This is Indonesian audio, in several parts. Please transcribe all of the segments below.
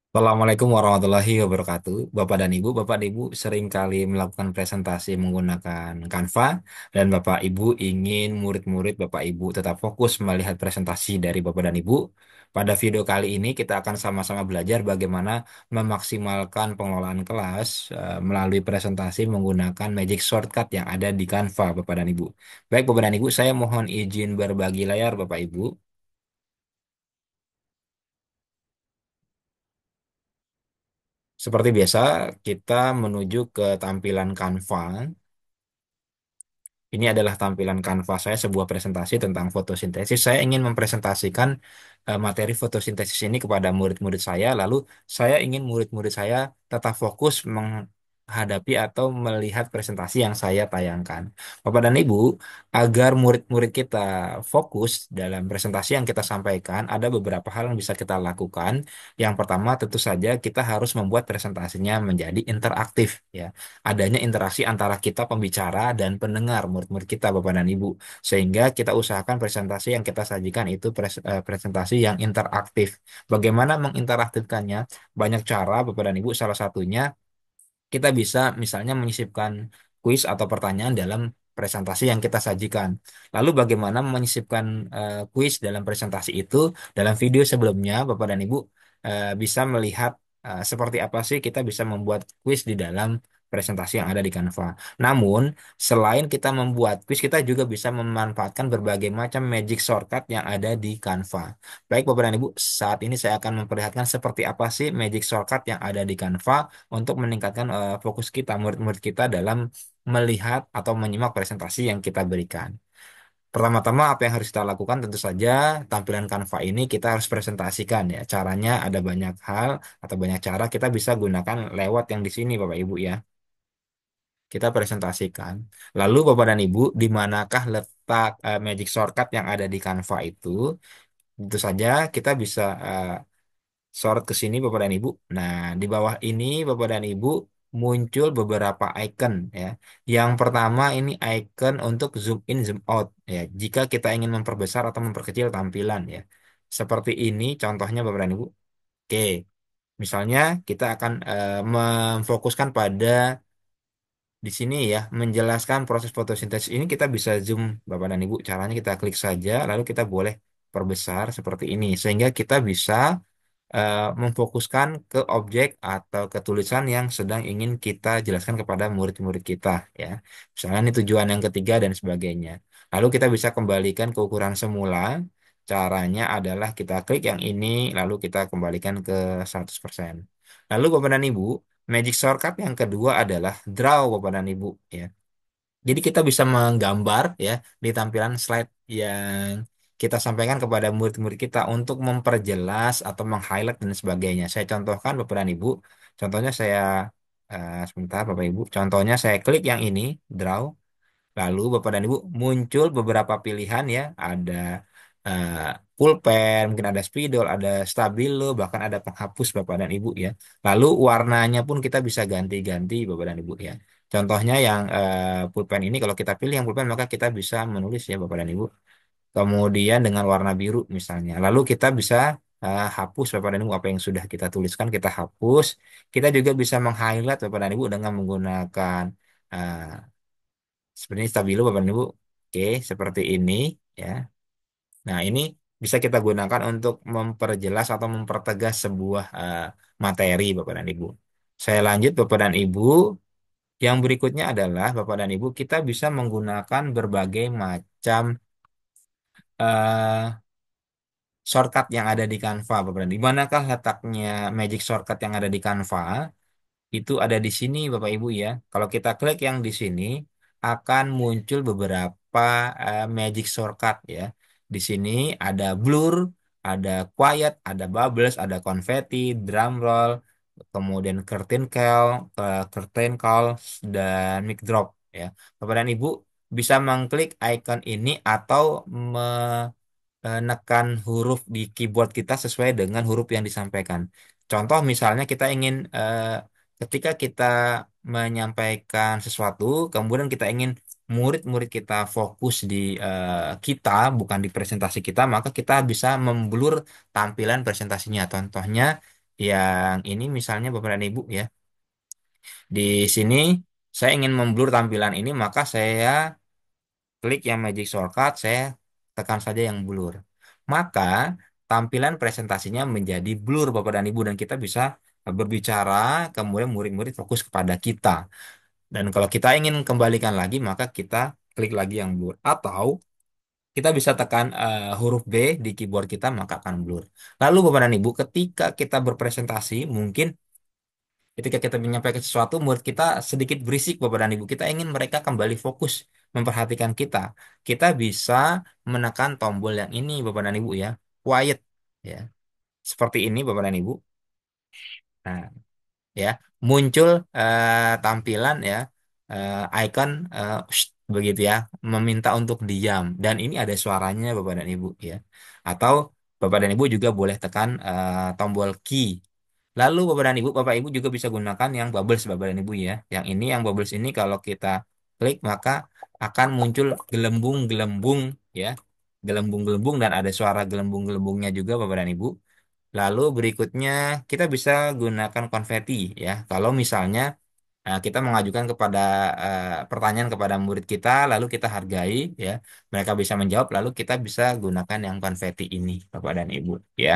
Assalamualaikum warahmatullahi wabarakatuh. Bapak dan Ibu sering kali melakukan presentasi menggunakan Canva dan Bapak Ibu ingin murid-murid Bapak Ibu tetap fokus melihat presentasi dari Bapak dan Ibu. Pada video kali ini kita akan sama-sama belajar bagaimana memaksimalkan pengelolaan kelas melalui presentasi menggunakan Magic Shortcut yang ada di Canva Bapak dan Ibu. Baik Bapak dan Ibu, saya mohon izin berbagi layar Bapak Ibu. Seperti biasa, kita menuju ke tampilan Canva. Ini adalah tampilan Canva saya, sebuah presentasi tentang fotosintesis. Saya ingin mempresentasikan materi fotosintesis ini kepada murid-murid saya, lalu saya ingin murid-murid saya tetap fokus menghadapi atau melihat presentasi yang saya tayangkan. Bapak dan Ibu, agar murid-murid kita fokus dalam presentasi yang kita sampaikan, ada beberapa hal yang bisa kita lakukan. Yang pertama, tentu saja kita harus membuat presentasinya menjadi interaktif, ya, adanya interaksi antara kita pembicara dan pendengar murid-murid kita Bapak dan Ibu, sehingga kita usahakan presentasi yang kita sajikan itu presentasi yang interaktif. Bagaimana menginteraktifkannya? Banyak cara Bapak dan Ibu, salah satunya kita bisa misalnya menyisipkan kuis atau pertanyaan dalam presentasi yang kita sajikan. Lalu bagaimana menyisipkan kuis dalam presentasi itu? Dalam video sebelumnya, Bapak dan Ibu bisa melihat seperti apa sih kita bisa membuat kuis di dalam presentasi yang ada di Canva. Namun, selain kita membuat kuis, kita juga bisa memanfaatkan berbagai macam magic shortcut yang ada di Canva. Baik, Bapak dan Ibu, saat ini saya akan memperlihatkan seperti apa sih magic shortcut yang ada di Canva untuk meningkatkan fokus kita, murid-murid kita dalam melihat atau menyimak presentasi yang kita berikan. Pertama-tama apa yang harus kita lakukan, tentu saja tampilan Canva ini kita harus presentasikan, ya. Caranya ada banyak hal atau banyak cara kita bisa gunakan lewat yang di sini Bapak Ibu, ya. Kita presentasikan. Lalu Bapak dan Ibu, di manakah letak magic shortcut yang ada di Canva itu? Tentu saja kita bisa sorot ke sini Bapak dan Ibu. Nah, di bawah ini Bapak dan Ibu muncul beberapa icon, ya. Yang pertama ini icon untuk zoom in zoom out, ya. Jika kita ingin memperbesar atau memperkecil tampilan, ya. Seperti ini contohnya Bapak dan Ibu. Oke. Misalnya kita akan memfokuskan pada di sini, ya, menjelaskan proses fotosintesis ini, kita bisa zoom Bapak dan Ibu. Caranya kita klik saja lalu kita boleh perbesar seperti ini sehingga kita bisa memfokuskan ke objek atau ke tulisan yang sedang ingin kita jelaskan kepada murid-murid kita, ya. Misalnya ini tujuan yang ketiga dan sebagainya. Lalu kita bisa kembalikan ke ukuran semula. Caranya adalah kita klik yang ini lalu kita kembalikan ke 100%. Lalu Bapak dan Ibu, magic shortcut yang kedua adalah draw Bapak dan Ibu, ya. Jadi kita bisa menggambar, ya, di tampilan slide yang kita sampaikan kepada murid-murid kita untuk memperjelas atau meng-highlight dan sebagainya. Saya contohkan Bapak dan Ibu. Contohnya saya sebentar Bapak Ibu. Contohnya saya klik yang ini, draw. Lalu Bapak dan Ibu muncul beberapa pilihan, ya. Ada eh, pulpen, mungkin ada spidol, ada stabilo, bahkan ada penghapus Bapak dan Ibu, ya. Lalu warnanya pun kita bisa ganti-ganti Bapak dan Ibu, ya. Contohnya yang pulpen ini, kalau kita pilih yang pulpen maka kita bisa menulis, ya Bapak dan Ibu. Kemudian dengan warna biru misalnya. Lalu kita bisa hapus Bapak dan Ibu apa yang sudah kita tuliskan, kita hapus. Kita juga bisa meng-highlight Bapak dan Ibu dengan menggunakan eh, seperti ini stabilo Bapak dan Ibu. Oke, seperti ini, ya. Nah, ini bisa kita gunakan untuk memperjelas atau mempertegas sebuah materi Bapak dan Ibu. Saya lanjut Bapak dan Ibu. Yang berikutnya adalah Bapak dan Ibu, kita bisa menggunakan berbagai macam eh, shortcut yang ada di Canva, Bapak dan Ibu. Di manakah letaknya magic shortcut yang ada di Canva? Itu ada di sini Bapak Ibu, ya. Kalau kita klik yang di sini akan muncul beberapa magic shortcut, ya. Di sini ada blur, ada quiet, ada bubbles, ada confetti, drum roll, kemudian curtain call dan mic drop, ya. Bapak dan Ibu bisa mengklik icon ini atau menekan huruf di keyboard kita sesuai dengan huruf yang disampaikan. Contoh misalnya kita ingin ketika kita menyampaikan sesuatu, kemudian kita ingin murid-murid kita fokus di kita, bukan di presentasi kita, maka kita bisa memblur tampilan presentasinya. Contohnya, yang ini misalnya Bapak dan Ibu ya. Di sini saya ingin memblur tampilan ini, maka saya klik yang magic shortcut, saya tekan saja yang blur. Maka tampilan presentasinya menjadi blur Bapak dan Ibu dan kita bisa berbicara, kemudian murid-murid fokus kepada kita. Dan kalau kita ingin kembalikan lagi, maka kita klik lagi yang blur. Atau kita bisa tekan huruf B di keyboard kita, maka akan blur. Lalu Bapak dan Ibu, ketika kita berpresentasi, mungkin ketika kita menyampaikan sesuatu, murid kita sedikit berisik, Bapak dan Ibu. Kita ingin mereka kembali fokus memperhatikan kita. Kita bisa menekan tombol yang ini, Bapak dan Ibu ya, quiet, ya, seperti ini, Bapak dan Ibu. Nah, ya, muncul tampilan ya, icon begitu ya, meminta untuk diam. Dan ini ada suaranya, Bapak dan Ibu ya. Atau Bapak dan Ibu juga boleh tekan tombol key. Lalu Bapak Ibu juga bisa gunakan yang bubbles Bapak dan Ibu ya. Yang ini yang bubbles ini kalau kita klik maka akan muncul gelembung-gelembung ya. Gelembung-gelembung dan ada suara gelembung-gelembungnya juga Bapak dan Ibu. Lalu berikutnya kita bisa gunakan konveti ya. Kalau misalnya kita mengajukan kepada pertanyaan kepada murid kita, lalu kita hargai ya, mereka bisa menjawab, lalu kita bisa gunakan yang konveti ini, Bapak dan Ibu ya.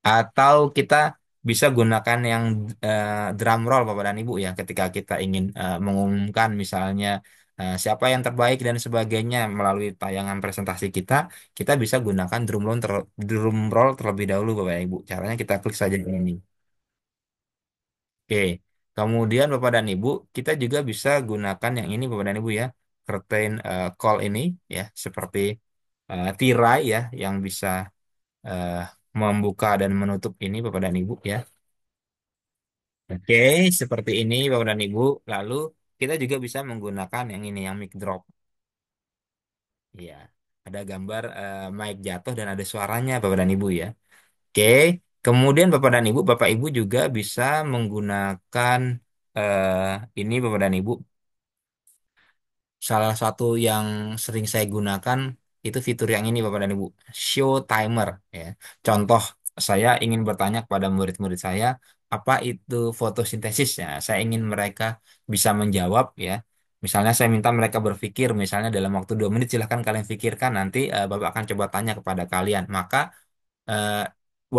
Atau kita bisa gunakan yang drum roll Bapak dan Ibu ya ketika kita ingin mengumumkan misalnya siapa yang terbaik dan sebagainya melalui tayangan presentasi kita, kita bisa gunakan drum roll terlebih dahulu Bapak dan Ibu. Caranya kita klik saja di ini. Oke. Kemudian Bapak dan Ibu, kita juga bisa gunakan yang ini Bapak dan Ibu ya. Curtain call ini ya seperti tirai ya yang bisa eh, membuka dan menutup ini Bapak dan Ibu ya. Oke, seperti ini Bapak dan Ibu. Lalu kita juga bisa menggunakan yang ini, yang mic drop. Iya, ada gambar mic jatuh dan ada suaranya Bapak dan Ibu ya. Oke, kemudian Bapak Ibu juga bisa menggunakan ini Bapak dan Ibu. Salah satu yang sering saya gunakan itu fitur yang ini Bapak dan Ibu, show timer ya. Contoh saya ingin bertanya kepada murid-murid saya, apa itu fotosintesis ya? Saya ingin mereka bisa menjawab ya. Misalnya saya minta mereka berpikir, misalnya dalam waktu 2 menit silahkan kalian pikirkan, nanti Bapak akan coba tanya kepada kalian. Maka eh,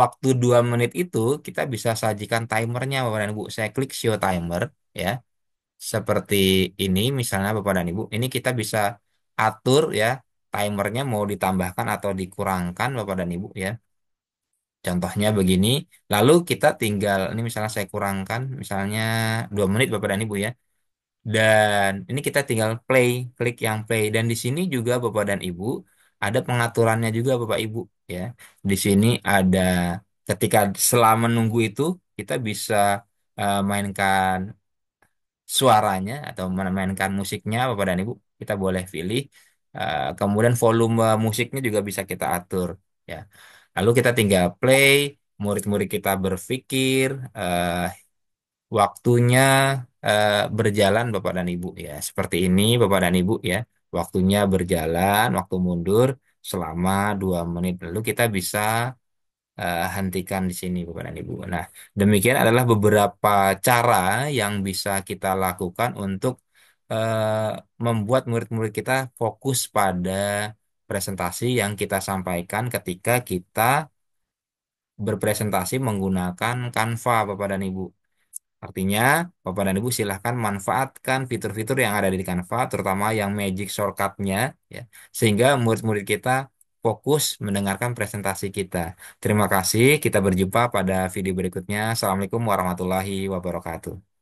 waktu 2 menit itu kita bisa sajikan timernya Bapak dan Ibu. Saya klik show timer ya seperti ini misalnya Bapak dan Ibu ini kita bisa atur ya timernya mau ditambahkan atau dikurangkan Bapak dan Ibu ya contohnya begini lalu kita tinggal ini misalnya saya kurangkan misalnya 2 menit Bapak dan Ibu ya dan ini kita tinggal play klik yang play dan di sini juga Bapak dan Ibu ada pengaturannya juga Bapak Ibu ya di sini ada ketika selama menunggu itu kita bisa mainkan suaranya atau memainkan musiknya Bapak dan Ibu kita boleh pilih. Kemudian volume musiknya juga bisa kita atur ya lalu kita tinggal play murid-murid kita berpikir waktunya berjalan Bapak dan Ibu ya seperti ini Bapak dan Ibu ya waktunya berjalan waktu mundur selama 2 menit lalu kita bisa hentikan di sini Bapak dan Ibu. Nah, demikian adalah beberapa cara yang bisa kita lakukan untuk membuat murid-murid kita fokus pada presentasi yang kita sampaikan ketika kita berpresentasi menggunakan Canva Bapak dan Ibu. Artinya, Bapak dan Ibu silahkan manfaatkan fitur-fitur yang ada di Canva, terutama yang magic shortcut-nya, ya, sehingga murid-murid kita fokus mendengarkan presentasi kita. Terima kasih, kita berjumpa pada video berikutnya. Assalamualaikum warahmatullahi wabarakatuh.